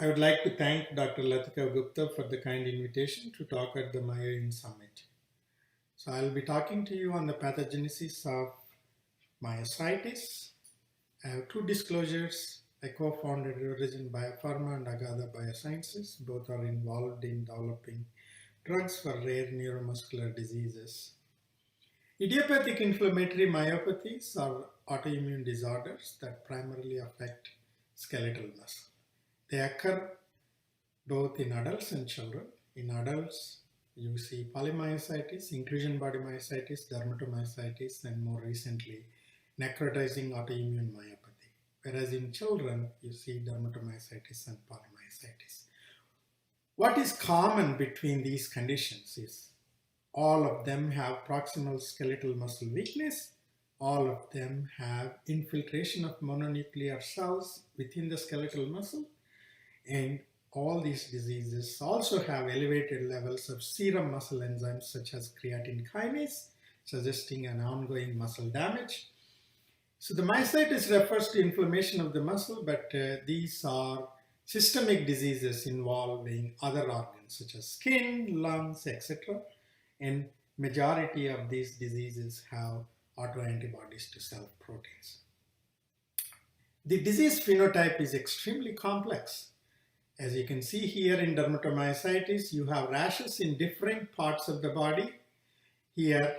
I would like to thank Dr. Latika Gupta for the kind invitation to talk at the Myelin Summit. So I'll be talking to you on the pathogenesis of myositis. I have two disclosures. I co-founded Origin Biopharma and Agatha Biosciences. Both are involved in developing drugs for rare neuromuscular diseases. Idiopathic inflammatory myopathies are autoimmune disorders that primarily affect skeletal muscle. They occur both in adults and children. In adults, you see polymyositis, inclusion body myositis, dermatomyositis, and more recently, necrotizing autoimmune myopathy. Whereas in children, you see dermatomyositis and polymyositis. What is common between these conditions is all of them have proximal skeletal muscle weakness. All of them have infiltration of mononuclear cells within the skeletal muscle. And all these diseases also have elevated levels of serum muscle enzymes such as creatine kinase, suggesting an ongoing muscle damage. So the myositis refers to inflammation of the muscle, but these are systemic diseases involving other organs such as skin, lungs, etc. And majority of these diseases have autoantibodies to self proteins. The disease phenotype is extremely complex. As you can see here in dermatomyositis, you have rashes in different parts of the body. Here,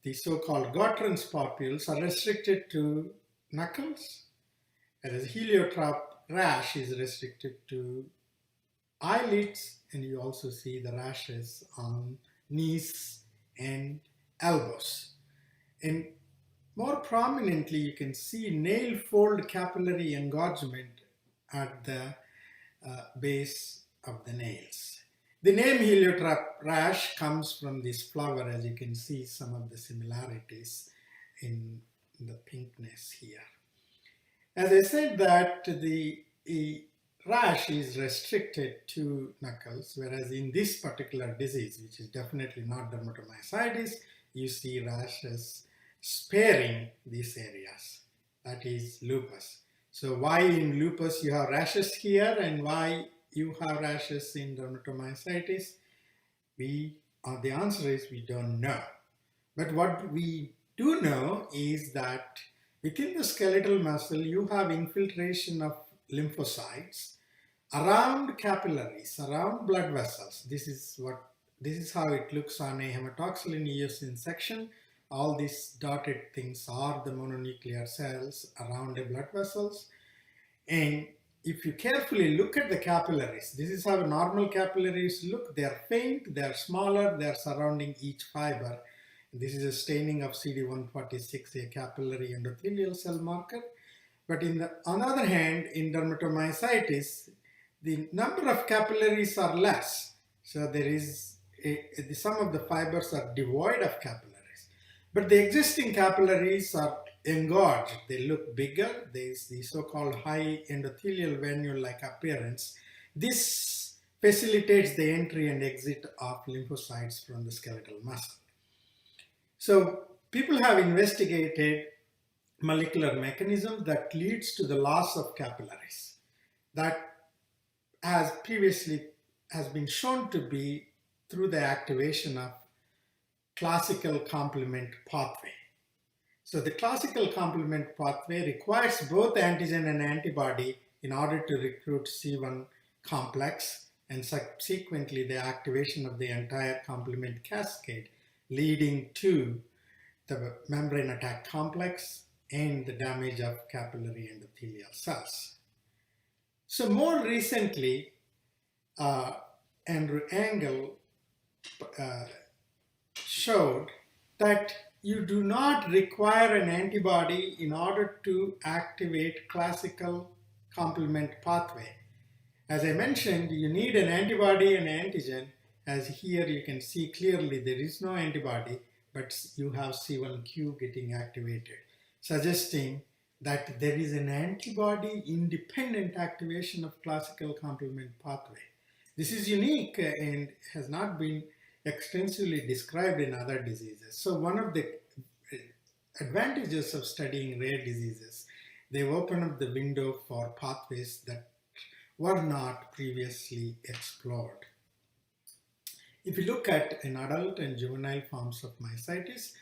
the so-called Gottron's papules are restricted to knuckles, whereas heliotrope rash is restricted to eyelids, and you also see the rashes on knees and elbows. And more prominently, you can see nail fold capillary engorgement at the base of the nails. The name heliotrope rash comes from this flower, as you can see some of the similarities in the pinkness here. As I said that the rash is restricted to knuckles, whereas in this particular disease, which is definitely not dermatomyositis, you see rashes sparing these areas. That is lupus. So why in lupus you have rashes here and why you have rashes in dermatomyositis? The answer is we don't know. But what we do know is that within the skeletal muscle you have infiltration of lymphocytes around capillaries, around blood vessels. This is how it looks on a hematoxylin eosin section. All these dotted things are the mononuclear cells around the blood vessels. And if you carefully look at the capillaries, this is how normal capillaries look. They are faint, they are smaller, they are surrounding each fiber. This is a staining of CD146, a capillary endothelial cell marker. But on the other hand, in dermatomyositis, the number of capillaries are less. So there is some of the fibers are devoid of capillaries. But the existing capillaries are engorged. They look bigger. There is the so-called high endothelial venule-like appearance. This facilitates the entry and exit of lymphocytes from the skeletal muscle. So people have investigated molecular mechanisms that leads to the loss of capillaries. That has previously been shown to be through the activation of classical complement pathway. So the classical complement pathway requires both antigen and antibody in order to recruit C1 complex and subsequently the activation of the entire complement cascade, leading to the membrane attack complex and the damage of capillary endothelial cells. So more recently, Andrew Engel showed that you do not require an antibody in order to activate classical complement pathway. As I mentioned, you need an antibody and antigen. As here you can see clearly there is no antibody, but you have C1q getting activated, suggesting that there is an antibody independent activation of classical complement pathway. This is unique and has not been extensively described in other diseases. So one of the advantages of studying rare diseases, they open up the window for pathways that were not previously explored. If you look at an adult and juvenile forms of myositis,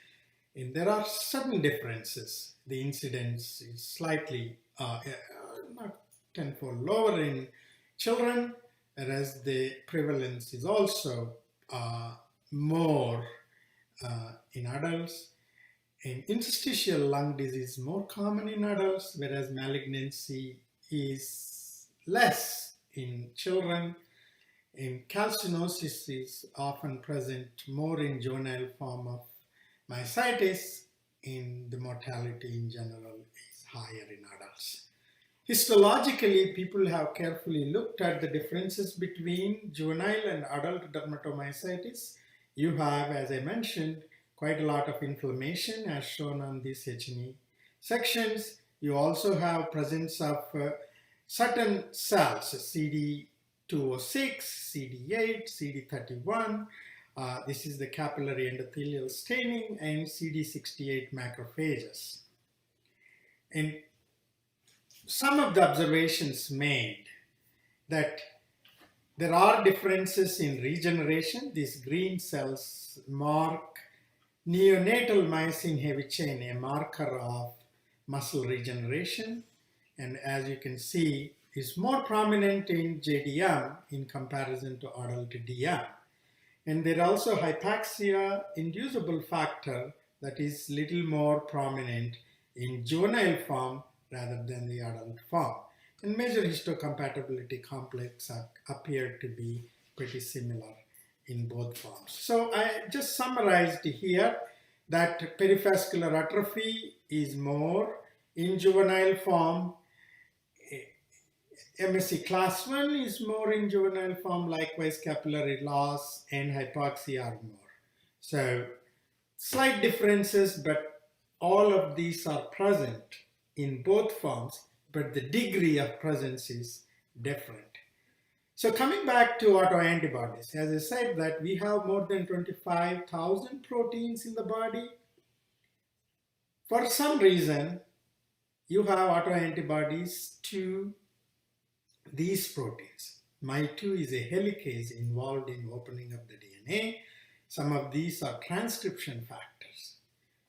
and there are certain differences. The incidence is slightly not tenfold lower in children, whereas the prevalence is also more in adults. And interstitial lung disease is more common in adults, whereas malignancy is less in children. And calcinosis is often present more in juvenile form of myositis, and the mortality in general is higher in adults. Histologically, people have carefully looked at the differences between juvenile and adult dermatomyositis. You have, as I mentioned, quite a lot of inflammation as shown on these H&E sections. You also have presence of certain cells, CD206, CD8, CD31. This is the capillary endothelial staining, and CD68 macrophages. And some of the observations made that there are differences in regeneration. These green cells mark neonatal myosin heavy chain, a marker of muscle regeneration. And as you can see, is more prominent in JDM in comparison to adult DM. And there are also hypoxia inducible factor that is little more prominent in juvenile form rather than the adult form. And major histocompatibility complex appear to be pretty similar in both forms. So I just summarized here that perivascular atrophy is more in juvenile form. MSC class 1 is more in juvenile form, likewise capillary loss and hypoxia are more. So slight differences, but all of these are present in both forms, but the degree of presence is different. So coming back to autoantibodies, as I said that we have more than 25,000 proteins in the body. For some reason, you have autoantibodies to these proteins. My2 is a helicase involved in opening up the DNA. Some of these are transcription factors.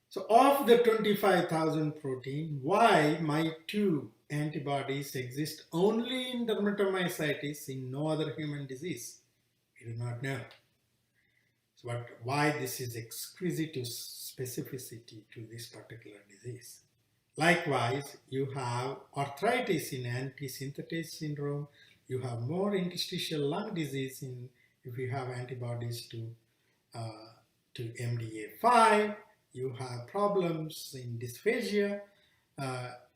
So of the 25,000 protein, why My2 antibodies exist only in dermatomyositis, in no other human disease? We do not know. So why this is exquisite specificity to this particular disease. Likewise, you have arthritis in antisynthetase syndrome. You have more interstitial lung disease if you have antibodies to MDA5. You have problems in dysphagia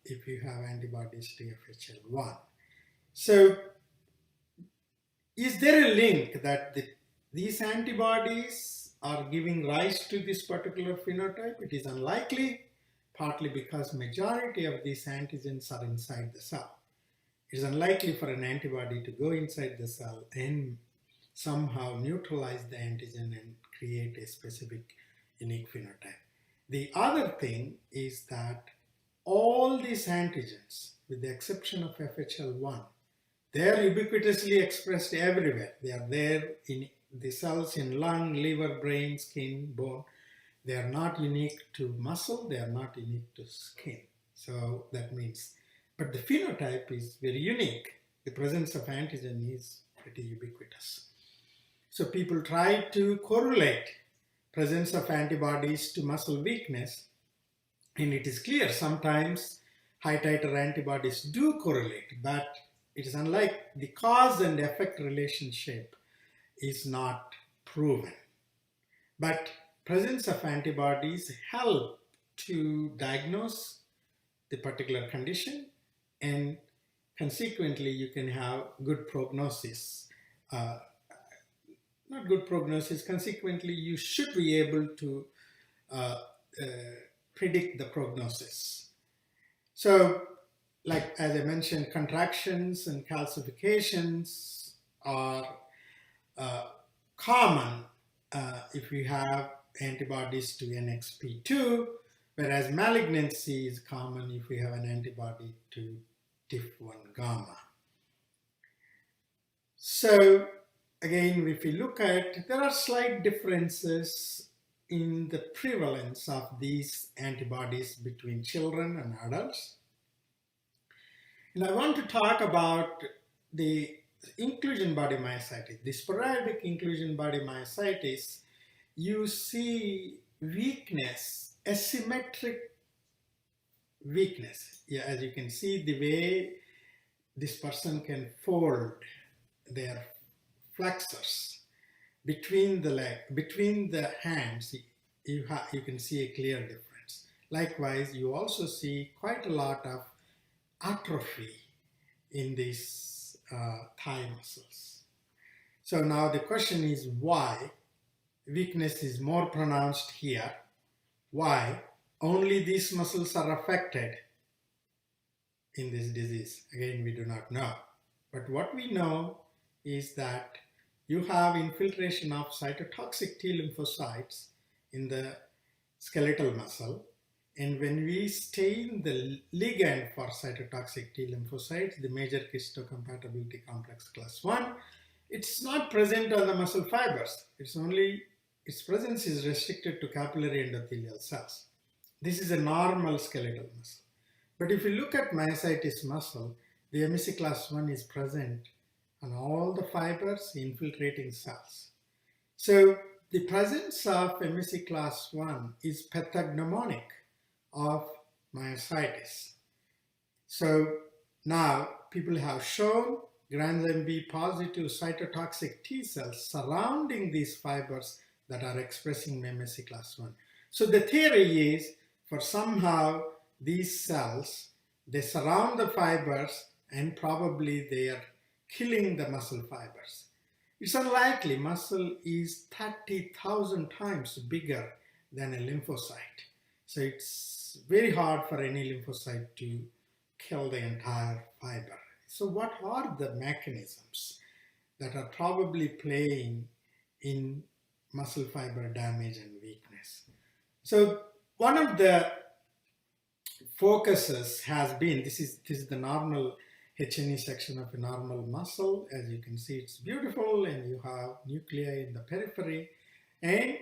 if you have antibodies to FHL1. So, is there a link that these antibodies are giving rise to this particular phenotype? It is unlikely, partly because majority of these antigens are inside the cell. It is unlikely for an antibody to go inside the cell and somehow neutralize the antigen and create a specific unique phenotype. The other thing is that all these antigens, with the exception of FHL1, they are ubiquitously expressed everywhere. They are there in the cells in lung, liver, brain, skin, bone. They are not unique to muscle, they are not unique to skin. So that means, but the phenotype is very unique. The presence of antigen is pretty ubiquitous. So people try to correlate presence of antibodies to muscle weakness, and it is clear sometimes high titer antibodies do correlate, but it is unlike the cause and effect relationship is not proven. But presence of antibodies help to diagnose the particular condition, and consequently you can have good prognosis. Not good prognosis, consequently you should be able to predict the prognosis. So, like as I mentioned, contractions and calcifications are common if you have antibodies to NXP2, whereas malignancy is common if we have an antibody to TIF1 gamma. So again, if we look at, there are slight differences in the prevalence of these antibodies between children and adults. And I want to talk about the inclusion body myositis. The sporadic inclusion body myositis, you see weakness, asymmetric weakness. Yeah, as you can see, the way this person can fold their flexors between the hands, you can see a clear difference. Likewise, you also see quite a lot of atrophy in these thigh muscles. So now the question is why weakness is more pronounced here? Why only these muscles are affected in this disease? Again, we do not know. But what we know is that you have infiltration of cytotoxic T lymphocytes in the skeletal muscle. And when we stain the ligand for cytotoxic T lymphocytes, the major histocompatibility complex class 1, it's not present on the muscle fibers. Its presence is restricted to capillary endothelial cells. This is a normal skeletal muscle. But if you look at myositis muscle, the MSC class 1 is present on all the fibers infiltrating cells. So the presence of MSC class 1 is pathognomonic of myositis. So now people have shown granzyme B positive cytotoxic T cells surrounding these fibers that are expressing MSC class 1. So the theory is for somehow these cells, they surround the fibers and probably they are killing the muscle fibers. It's unlikely. Muscle is 30,000 times bigger than a lymphocyte. So it's very hard for any lymphocyte to kill the entire fiber. So what are the mechanisms that are probably playing in muscle fiber damage and weakness? So one of the focuses has been, this is the normal H&E section of a normal muscle. As you can see, it's beautiful and you have nuclei in the periphery. And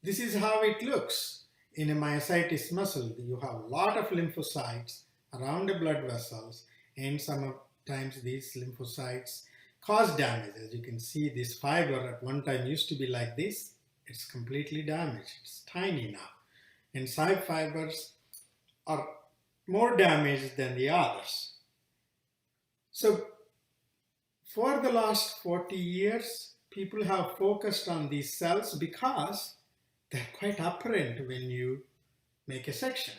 this is how it looks in a myositis muscle. You have a lot of lymphocytes around the blood vessels, and sometimes these lymphocytes cause damage. As you can see, this fiber at one time used to be like this. It's completely damaged. It's tiny now. And side fibers are more damaged than the others. So for the last 40 years, people have focused on these cells because they're quite apparent when you make a section.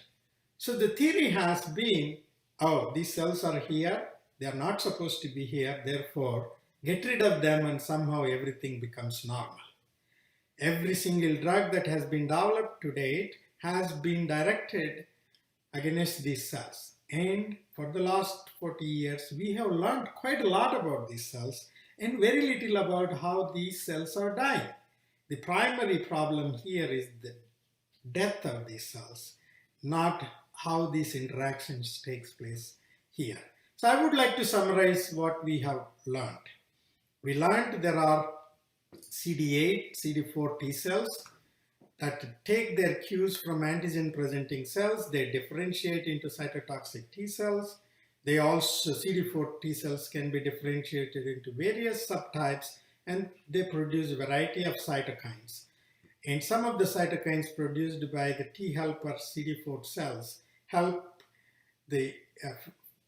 So the theory has been, oh, these cells are here, they are not supposed to be here, therefore get rid of them and somehow everything becomes normal. Every single drug that has been developed to date has been directed against these cells. And for the last 40 years, we have learned quite a lot about these cells and very little about how these cells are dying. The primary problem here is the death of these cells, not how these interactions takes place here. So I would like to summarize what we have learned. We learned there are CD8, CD4 T cells that take their cues from antigen presenting cells. They differentiate into cytotoxic T cells. They also, CD4 T cells can be differentiated into various subtypes, and they produce a variety of cytokines. And some of the cytokines produced by the T helper CD4 cells help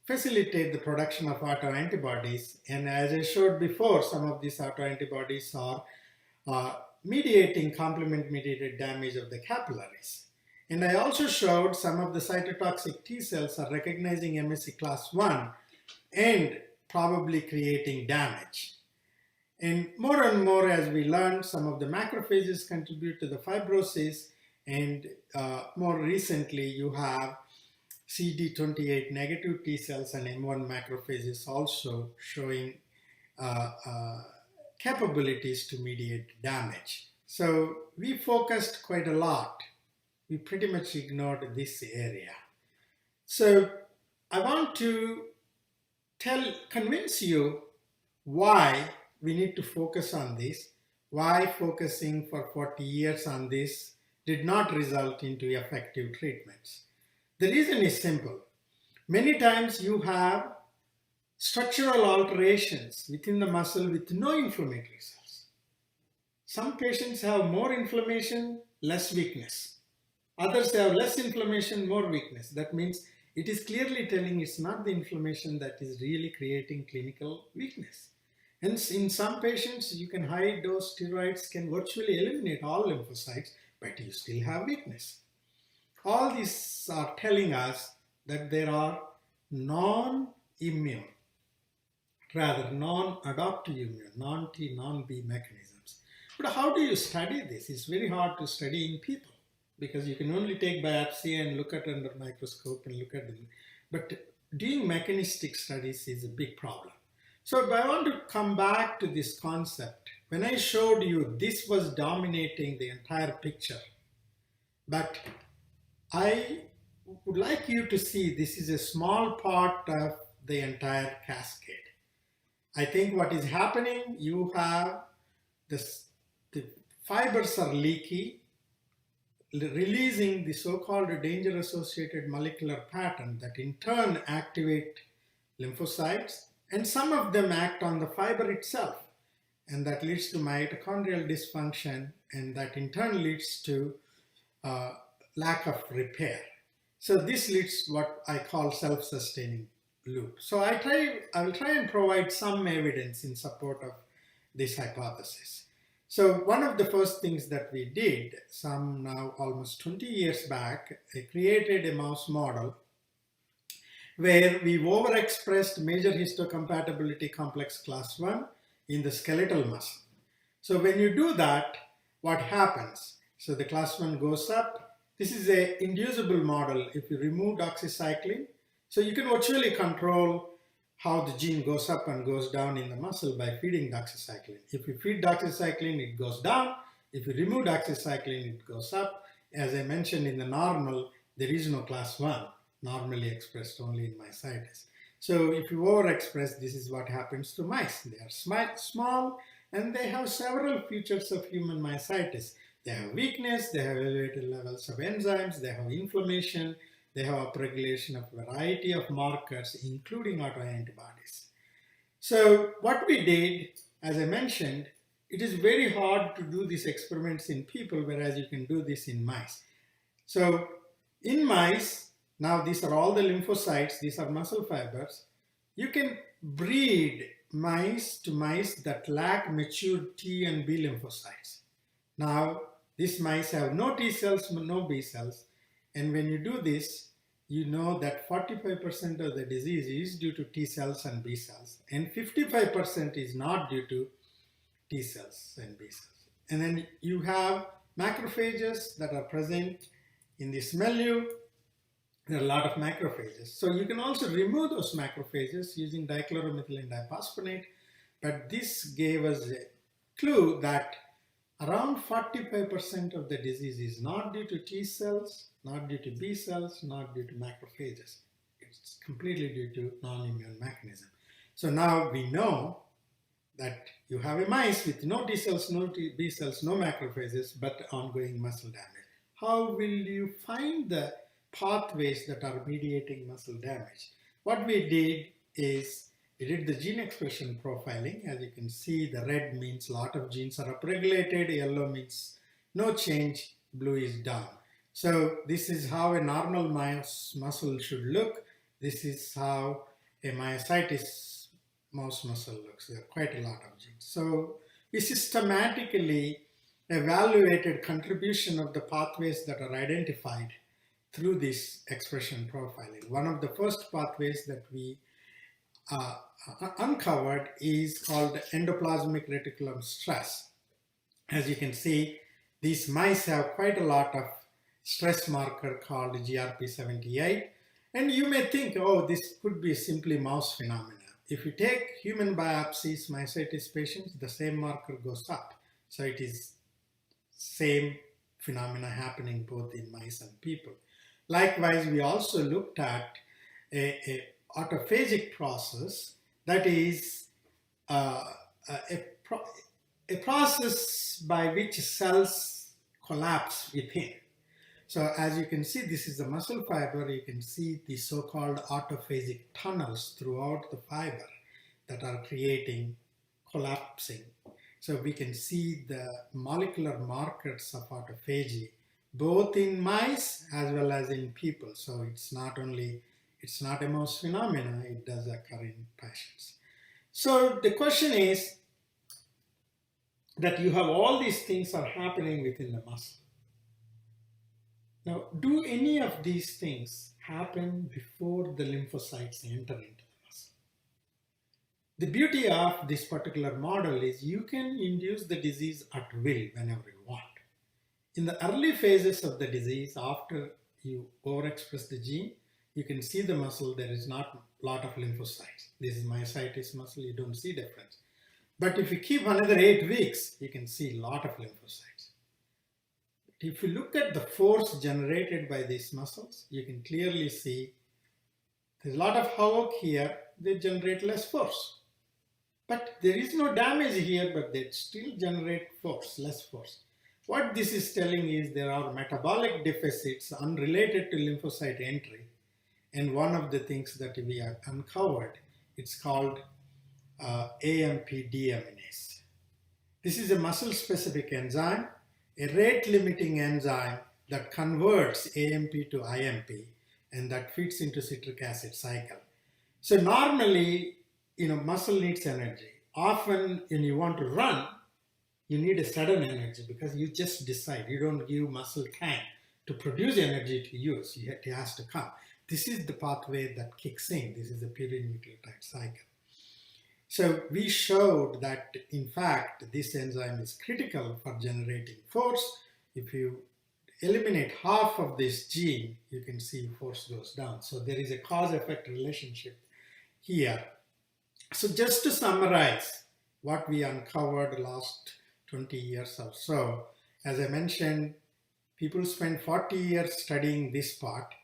facilitate the production of autoantibodies. And as I showed before, some of these autoantibodies are mediating complement-mediated damage of the capillaries. And I also showed some of the cytotoxic T cells are recognizing MSC class 1 and probably creating damage. And more as we learn, some of the macrophages contribute to the fibrosis, and more recently you have CD28 negative T cells and M1 macrophages also showing capabilities to mediate damage. So we focused quite a lot. We pretty much ignored this area. So I want to convince you why we need to focus on this. Why focusing for 40 years on this did not result into effective treatments? The reason is simple. Many times you have structural alterations within the muscle with no inflammatory cells. Some patients have more inflammation, less weakness. Others have less inflammation, more weakness. That means it is clearly telling it's not the inflammation that is really creating clinical weakness. Hence, in some patients, you can high dose steroids can virtually eliminate all lymphocytes, but you still have weakness. All these are telling us that there are non-immune, rather non-adaptive immune, non-T, non-B mechanisms. But how do you study this? It's very hard to study in people because you can only take biopsy and look at under microscope and look at them. But doing mechanistic studies is a big problem. So I want to come back to this concept. When I showed you, this was dominating the entire picture. But I would like you to see this is a small part of the entire cascade. I think what is happening, you have this, the fibers are leaky, releasing the so-called danger-associated molecular pattern that in turn activate lymphocytes, and some of them act on the fiber itself, and that leads to mitochondrial dysfunction, and that in turn leads to lack of repair. So this leads to what I call self-sustaining loop. So I will try and provide some evidence in support of this hypothesis. So one of the first things that we did, some now almost 20 years back, I created a mouse model where we overexpressed major histocompatibility complex class 1 in the skeletal muscle. So when you do that, what happens? So the class 1 goes up. This is an inducible model if you remove doxycycline. So you can virtually control how the gene goes up and goes down in the muscle by feeding doxycycline. If you feed doxycycline, it goes down. If you remove doxycycline, it goes up. As I mentioned in the normal, there is no class 1, normally expressed only in myositis. So if you overexpress, this is what happens to mice. They are small and they have several features of human myositis. They have weakness, they have elevated levels of enzymes, they have inflammation, they have upregulation of a variety of markers, including autoantibodies. So what we did, as I mentioned, it is very hard to do these experiments in people, whereas you can do this in mice. So in mice, now these are all the lymphocytes, these are muscle fibers. You can breed mice to mice that lack mature T and B lymphocytes. Now, these mice have no T cells, no B cells. And when you do this, you know that 45% of the disease is due to T cells and B cells, and 55% is not due to T cells and B cells. And then you have macrophages that are present in this milieu. There are a lot of macrophages. So you can also remove those macrophages using dichloromethylene diphosphonate, but this gave us a clue that around 45% of the disease is not due to T cells, not due to B cells, not due to macrophages. It's completely due to non-immune mechanism. So now we know that you have a mice with no T cells, no B cells, no macrophages, but ongoing muscle damage. How will you find the pathways that are mediating muscle damage? What we did is we did the gene expression profiling. As you can see, the red means a lot of genes are upregulated, yellow means no change, blue is down. So this is how a normal mouse muscle should look. This is how a myositis mouse muscle looks. There are quite a lot of genes. So we systematically evaluated contribution of the pathways that are identified through this expression profiling. One of the first pathways that we uncovered is called endoplasmic reticulum stress. As you can see, these mice have quite a lot of stress marker called GRP78. And you may think, oh, this could be simply mouse phenomena. If you take human biopsies, myositis patients, the same marker goes up. So it is same phenomena happening both in mice and people. Likewise, we also looked at a autophagic process that is a, pro- a process by which cells collapse within. So as you can see, this is the muscle fiber. You can see the so-called autophagic tunnels throughout the fiber that are creating collapsing. So we can see the molecular markers of autophagy both in mice as well as in people. So it's not a mouse phenomenon, it does occur in patients. So the question is that you have all these things are happening within the muscle. Now, do any of these things happen before the lymphocytes enter into the muscle? The beauty of this particular model is you can induce the disease at will whenever you want. In the early phases of the disease, after you overexpress the gene, you can see the muscle, there is not a lot of lymphocytes. This is myositis muscle, you don't see difference. But if you keep another 8 weeks, you can see a lot of lymphocytes. If you look at the force generated by these muscles, you can clearly see there's a lot of havoc here, they generate less force. But there is no damage here, but they still generate force, less force. What this is telling is there are metabolic deficits unrelated to lymphocyte entry. And one of the things that we have uncovered, it's called AMP deaminase. This is a muscle-specific enzyme, a rate-limiting enzyme that converts AMP to IMP and that fits into citric acid cycle. So normally, muscle needs energy. Often when you want to run, you need a sudden energy because you just decide. You don't give muscle time to produce energy to use. It has to come. This is the pathway that kicks in. This is the perinucleotide cycle. So we showed that, in fact, this enzyme is critical for generating force. If you eliminate half of this gene, you can see force goes down. So there is a cause-effect relationship here. So just to summarize what we uncovered last 20 years or so, as I mentioned, people spend 40 years studying this part,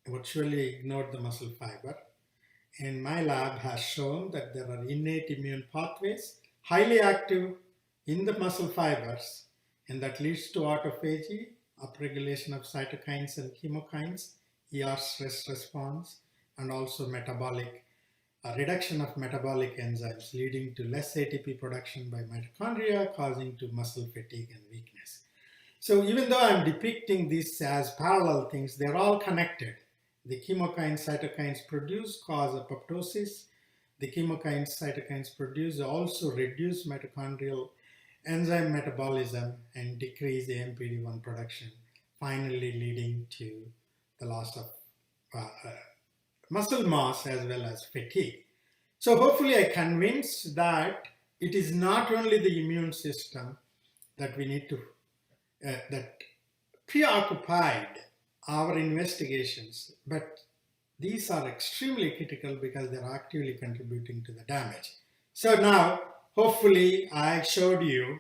virtually ignored the muscle fiber. And my lab has shown that there are innate immune pathways, highly active in the muscle fibers, and that leads to autophagy, upregulation of cytokines and chemokines, ER stress response, and also metabolic reduction of metabolic enzymes, leading to less ATP production by mitochondria, causing to muscle fatigue and weakness. So even though I'm depicting this as parallel things, they're all connected. The chemokines, cytokines produced cause apoptosis. The chemokines, cytokines produced also reduce mitochondrial enzyme metabolism and decrease the AMPD1 production, finally leading to the loss of muscle mass as well as fatigue. So hopefully I convinced that it is not only the immune system that we need to, that preoccupied our investigations, but these are extremely critical because they're actively contributing to the damage. So now, hopefully I showed you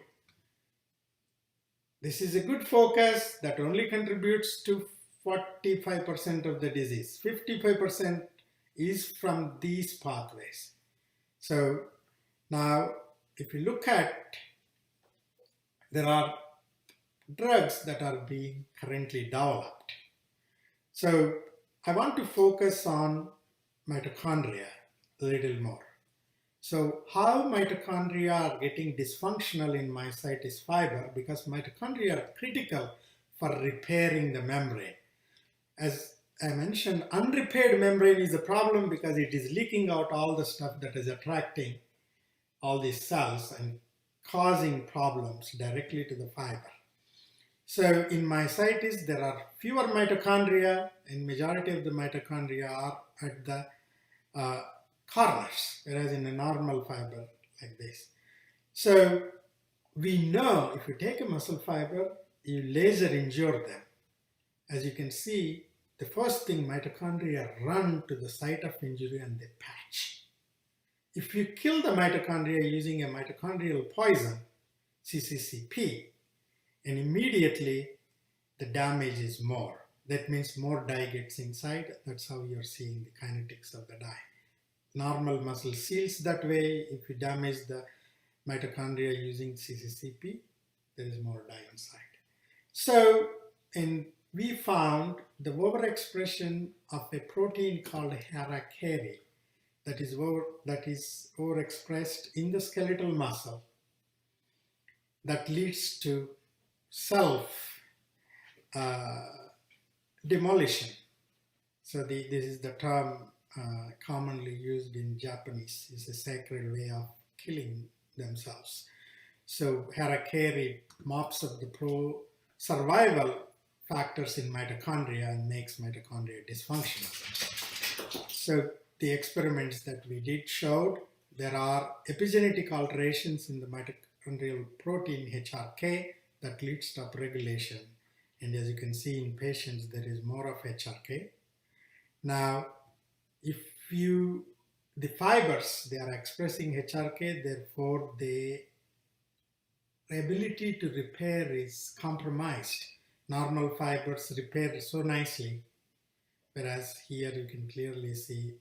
this is a good focus that only contributes to 45% of the disease. 55% is from these pathways. So now, if you look at, there are drugs that are being currently developed. So I want to focus on mitochondria a little more. So how mitochondria are getting dysfunctional in myositis fiber, because mitochondria are critical for repairing the membrane. As I mentioned, unrepaired membrane is a problem because it is leaking out all the stuff that is attracting all these cells and causing problems directly to the fiber. So in myositis, there are fewer mitochondria, and majority of the mitochondria are at the corners, whereas in a normal fiber like this. So we know if you take a muscle fiber, you laser injure them. As you can see, the first thing, mitochondria run to the site of injury and they patch. If you kill the mitochondria using a mitochondrial poison, CCCP, and immediately the damage is more. That means more dye gets inside. That's how you're seeing the kinetics of the dye. Normal muscle seals that way. If you damage the mitochondria using CCCP, there is more dye inside. So, we found the overexpression of a protein called harakiri that is overexpressed in the skeletal muscle that leads to self demolition. So this is the term commonly used in Japanese. It's a sacred way of killing themselves. So harakiri mops up the pro-survival factors in mitochondria and makes mitochondria dysfunctional. So the experiments that we did showed there are epigenetic alterations in the mitochondrial protein HRK that leads to upregulation. And as you can see in patients, there is more of HRK. Now, if the fibers, they are expressing HRK, therefore their ability to repair is compromised. Normal fibers repair so nicely, whereas here you can clearly see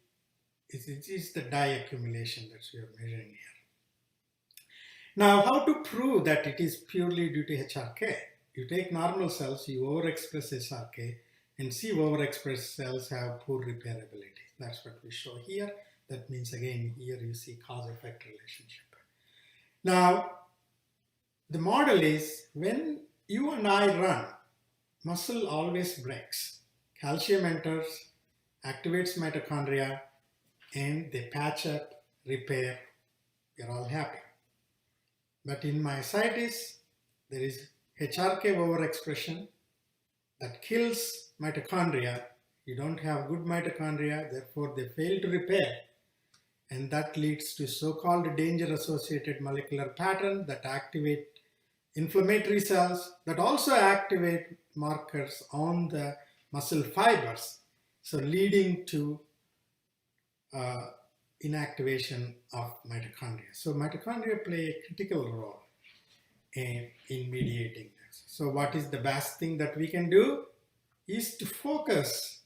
it is the dye accumulation that we are measuring here. Now, how to prove that it is purely due to HRK? You take normal cells, you overexpress HRK, and see overexpressed cells have poor repairability. That's what we show here. That means, again, here you see cause-effect relationship. Now, the model is when you and I run, muscle always breaks. Calcium enters, activates mitochondria, and they patch up, repair, we're all happy. But in myositis, there is HRK overexpression that kills mitochondria. You don't have good mitochondria, therefore they fail to repair. And that leads to so-called danger-associated molecular pattern that activate inflammatory cells, that also activate markers on the muscle fibers, so leading to inactivation of mitochondria. So mitochondria play a critical role in mediating this. So what is the best thing that we can do is to focus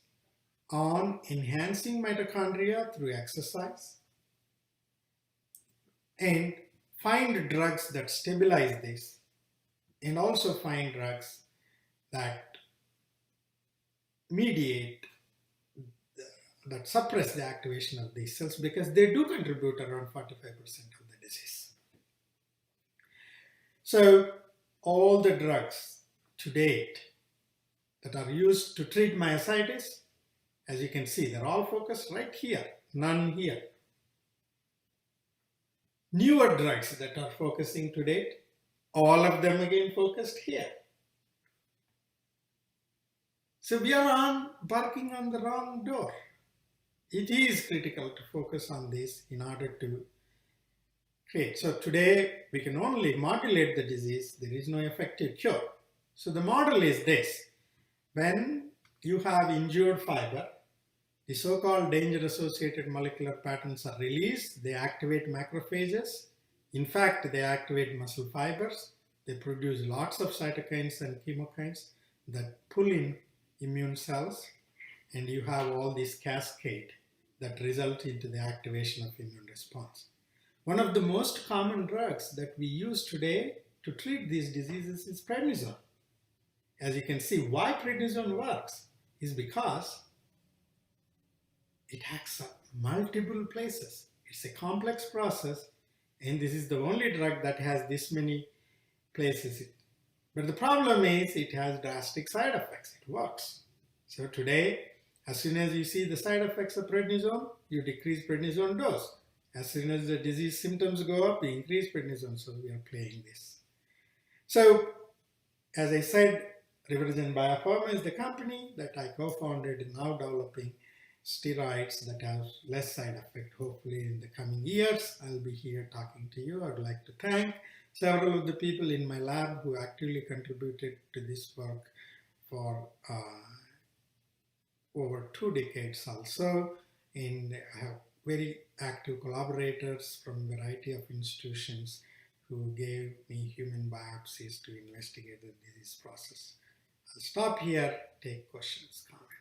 on enhancing mitochondria through exercise and find drugs that stabilize this, and also find drugs that mediate, that suppress the activation of these cells, because they do contribute around 45% of the disease. So all the drugs to date that are used to treat myositis, as you can see, they're all focused right here, none here. Newer drugs that are focusing to date, all of them again focused here. So we are barking on the wrong door. It is critical to focus on this in order to create. So today we can only modulate the disease. There is no effective cure. So the model is this. When you have injured fiber, the so-called danger-associated molecular patterns are released. They activate macrophages. In fact, they activate muscle fibers. They produce lots of cytokines and chemokines that pull in immune cells, and you have all this cascade that result into the activation of immune response. One of the most common drugs that we use today to treat these diseases is prednisone. As you can see, why prednisone works is because it acts at multiple places. It's a complex process, and this is the only drug that has this many places. But the problem is it has drastic side effects. It works. So today, as soon as you see the side effects of prednisone, you decrease prednisone dose. As soon as the disease symptoms go up, you increase prednisone. So we are playing this. So as I said, Rivergen Biopharma is the company that I co-founded, now developing steroids that have less side effect. Hopefully in the coming years, I'll be here talking to you. I'd like to thank several of the people in my lab who actively contributed to this work for over 2 decades also. And I have very active collaborators from a variety of institutions who gave me human biopsies to investigate the disease process. I'll stop here, take questions, comments.